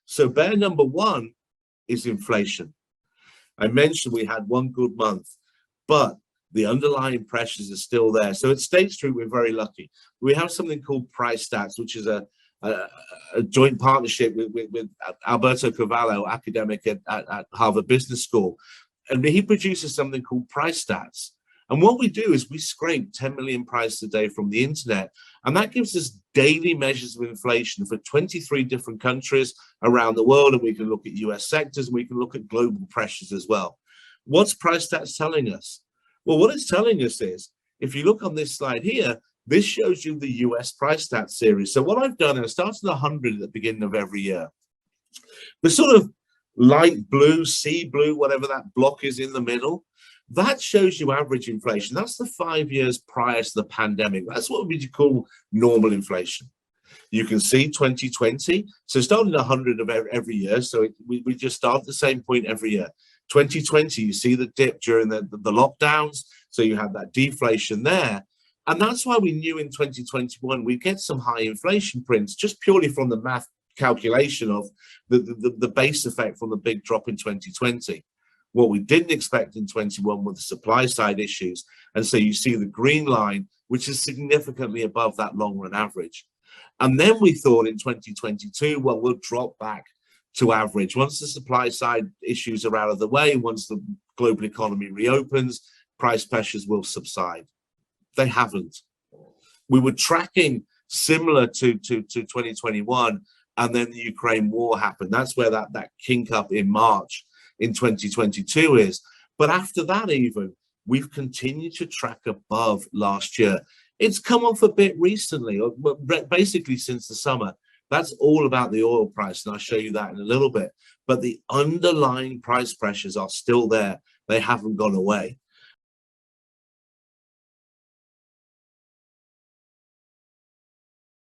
So bear number one is inflation. I mentioned we had one good month, but the underlying pressures are still there. So at State Street, we're very lucky. We have something called Price Stats, which is a joint partnership with Alberto Cavallo, academic at Harvard Business School. And he produces something called Price Stats. And what we do is we scrape 10 million prices a day from the internet, and that gives us daily measures of inflation for 23 different countries around the world, and we can look at US sectors, and we can look at global pressures as well. What's Price Stats telling us? Well, what it's telling us is, if you look on this slide here, this shows you the US Price Stats series. So what I've done, I started at 100 at the beginning of every year. The sort of light blue, sea blue, whatever that block is in the middle, that shows you average inflation. That's the 5 years prior to the pandemic. That's what we call normal inflation. You can see 2020, so starting at 100 of every year. So we just start at the same point every year. 2020, you see the dip during the lockdowns. So you have that deflation there. And that's why we knew in 2021 we'd get some high inflation prints, just purely from the math calculation of the base effect from the big drop in 2020. What we didn't expect in 21 were the supply side issues. And so you see the green line, which is significantly above that long run average. And then we thought in 2022, well, we'll drop back to average. Once the supply side issues are out of the way, once the global economy reopens, price pressures will subside. They haven't. We were tracking similar to 2021, and then the Ukraine war happened. That's where that kink up in March in 2022 is. But after that, even, we've continued to track above last year. It's come off a bit recently, basically since the summer. That's all about the oil price, and I'll show you that in a little bit. But the underlying price pressures are still there. They haven't gone away.